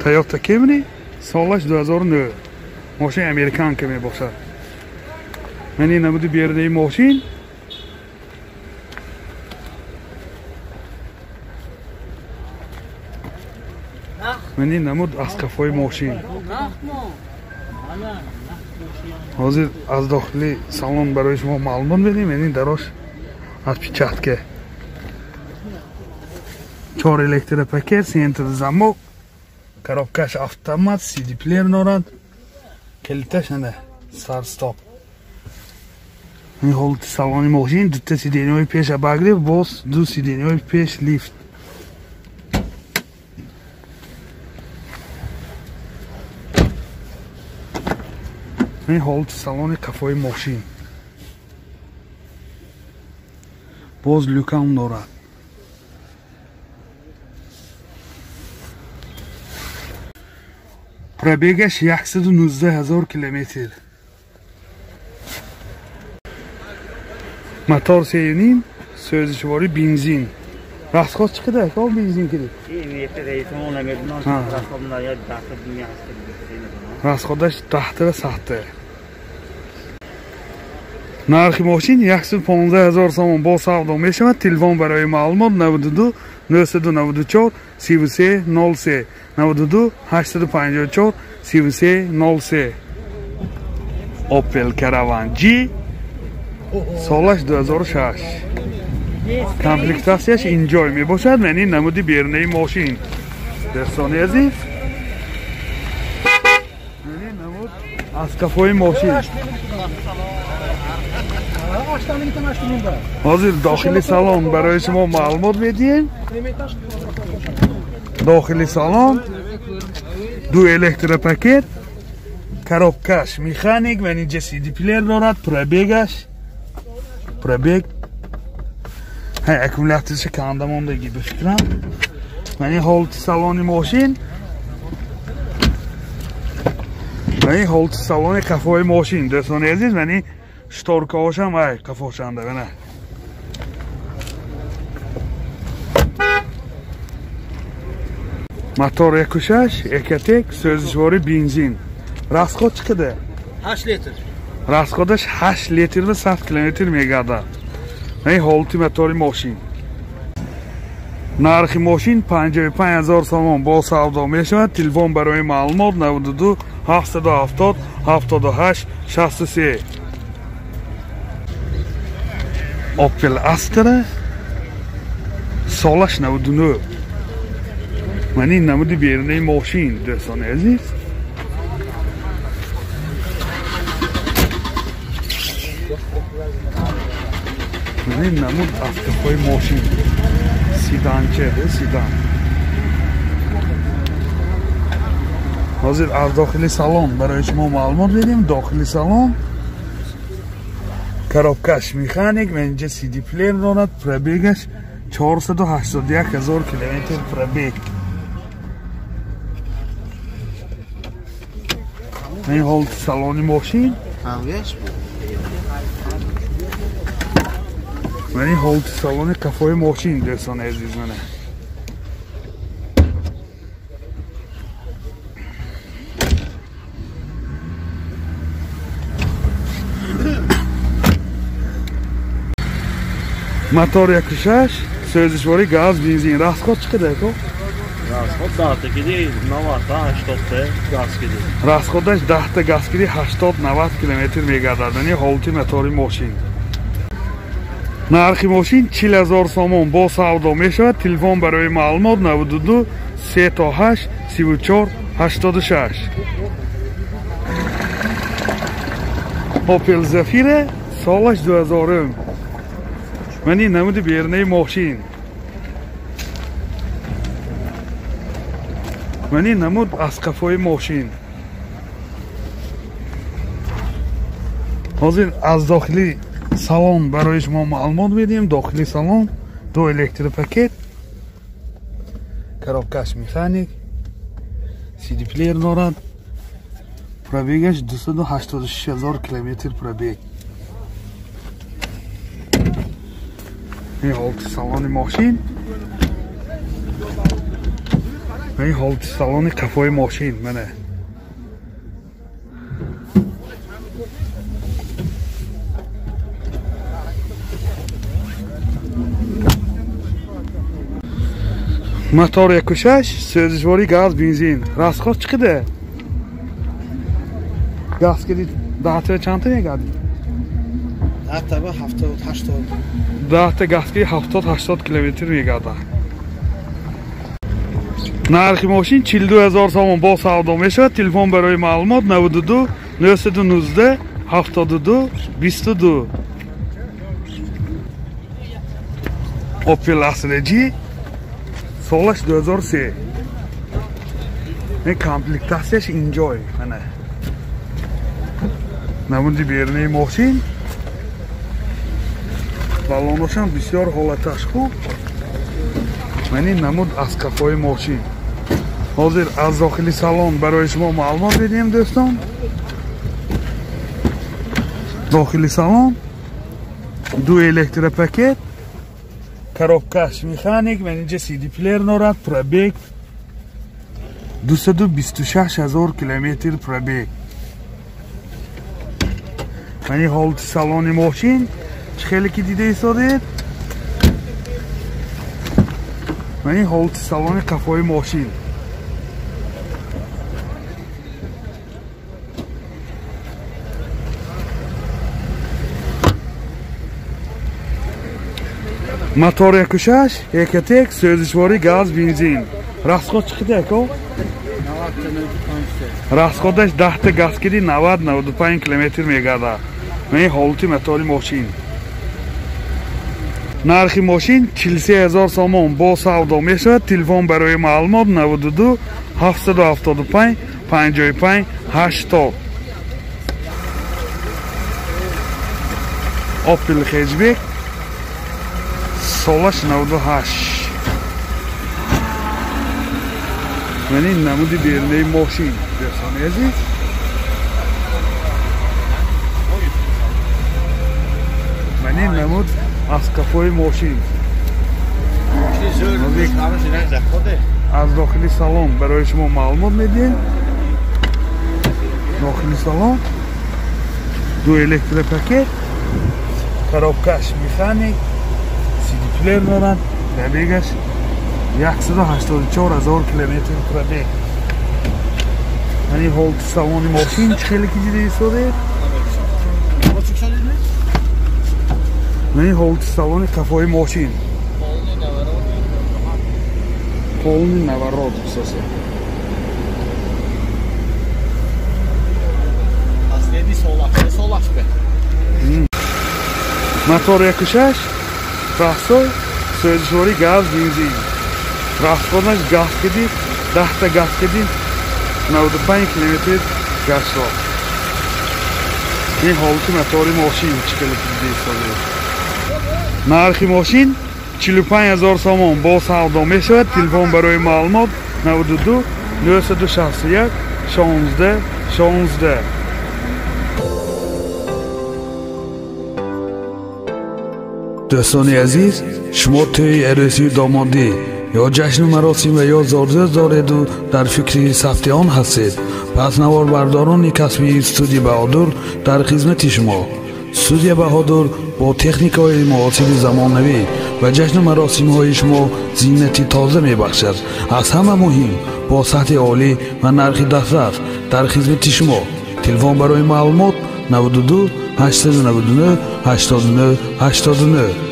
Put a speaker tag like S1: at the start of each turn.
S1: Toyota Camry سالش 2009 ماشین امریکن که میباشد. من این نمود بیرده ماشین من این نمود از کفای ماشین حاضر از داخلی سالن برای شما معلومات بدیم. من این دراش از پیچتکه 4 الکتر پکر سینتر زمک коробкаш автомат CD плеер дорад килиташ ана стар стоп ин ҳолати салони мошин дута сиденияи пеша багрифт боз ду сиденияи пеш лифт ин ҳолати салони қафои мошин боз люкам дорад. Пробегаш 119,000 километр. Мотор 3.5 сӯзишвори бензин. Расход чӣ қадар ка бензин киди? Расходаш 10 та 100. Нархи мошин 115,000 сомон бо савдо мешавад. Телефон барои маълумот 92 994 33 03 92 854 33 03. Opel Caravan G солаш 2006. комплектасияш инҷой мебошад. мен ин намуди берунаи мошин дӯстони азиз, мен ин намуд аз кафои мошин. ҳозир дохили салон барои шумо маълумот медиҳем. дохили салон 2 электропакет, коробкаш механик, мен инҷа CD плеер дорад, пробег ҳай аккумуляториш канда мондагӣ бификрам. мен ин ҳолати салони мошин, мен ин ҳолати салони қафои мошин дӯстони азиз. мен ин шторкаҳошам ай қафошанда бана мотор 1.6 экотек сӯзишвори бензин. расход чӣ қадар?
S2: 8 литр.
S1: расходаш 8 литр ва 100 километр мегардад. ин ҳолати мотори мошин. нархи мошин 55,000 сомон бо савдо мешавад. телефон барои маълумот 92 770 78 63. Opel Astra солаш 99. من این نمودی بیرونی ماشین دوستان عزیز. من این نمود از کفای ماشین سیدان چه سیدان. حاضر از داخلی سالن برای شما معلومات بدیم. داخلی سالن коробкаш механик, мен инҷа CD плеер дорад, пробегаш 481,000 километр пробег. ин ҳолати салони мошин, мен ин ҳолати салони қафои мошин дӯстони азиз. мана мотор 1.6 сӯзишвори газ бензин. расход чӣ қадар ко?
S2: расход 10 та киди 90 та 80 та газ киди.
S1: расходаш 10 та газ киди 80-90 километр мегардад. ин ҳолати мотори мошин. нархи мошин 40,000 сомон бо савдо мешавад. телефон барои маълумот 92 38 34 86. Opel Zafira солаш 2000. من این نمود بیرونی ماشین. من این نمود از قفای ماشین. حاضر از داخلی سالن برای شما معلومات میدیم. داخلی سالن 2 الکتروپاکت، коробкаш механик، CD плеер دارد. пробегаш 286,000 километр пробег. ин ҳолати салони мошин. و این حالت سالن قفای ماشین منه. موتور 1.6 سوزشواری گاز بنزین راستخواد چقدر؟ گاز کردید 10 چند تا میگادی؟
S3: 10 تا به 70 80
S1: 10 تا گاز کردید 70 80 کیلومتر میگاده. نرخ ماشین 42000 سوم با سودا میشه. تلفن برای معلومات 92 919 72 22. اوپل اسرجی سالش 2003. این کامپلیکتاسیش اینجای منه. نمودی بیرنی ماشین بالونشان بسیار حالتش خوب. منی نمود از کفای ماشین. حاضر از داخلی سالن برای شما معلومات بدیم دوستان. داخلی سالن 2 الکتر پاکت، коробкаш механик, من اینجا CD پلیر نورد، پرابیگ 226000 کیلومتر پرابیگ. من این حالت سالن ماشین خیلی که دیده ایستادید. من این حالت سالن قفای ماشین موتور 1.6 1.1 سوزشواری گاز بنزین расход چقدر کو
S3: 90
S1: расходش 10 تا گاز کردی 90 95 کیلومتر میگاده. این حالت موتور ماشین نرخ ماشین 43000 سوم با سودا میشه. تلفن برای معلومات 92 775 55 80. اوپل хеджбек سالش 98. من این نمودی بیرنی ماشین دوستان عزیز. من این نمود از کفای ماشین از داخلی سالن برای شما معلومات میدیم. داخلی سالن 2 الکتر پاکت، коробкаш механик، CD پلیر دارن. پرابیگش 184000 کیلومتر پرابیگ. من این حالت سالن ماشین خیلی که دیده ایستاده. من این حالت سالن قفای ماشین полный наворот кстати.
S3: Последний солаш бе.
S1: Мотор 1.6 простой светошумори газ бензин. Расходаш газ киди 10 та газ киди 95 км газ ро. این حالت мотори ماشین چقدر دیده ایستاده. نرخ ماشین 45000 سوم با سودا میشود. تلفن برای معلومات 92 961 16 16. دوستان عزیز، شما توی عروسی دامادی یا جشن مراسم و یا زارزه دارید و در فکر ثبت آن هستید، پس نوار برداران کسبی استودیو بهادر در خدمت شما. استودیو بهادر با تکنیک های معاصر زمانوی و جشن مراسم های شما زینتی تازه می بخشد. از همه مهم با سطح عالی و نرخ دسترس در خدمت شما. تلفن برای معلومات 92 899 89 89.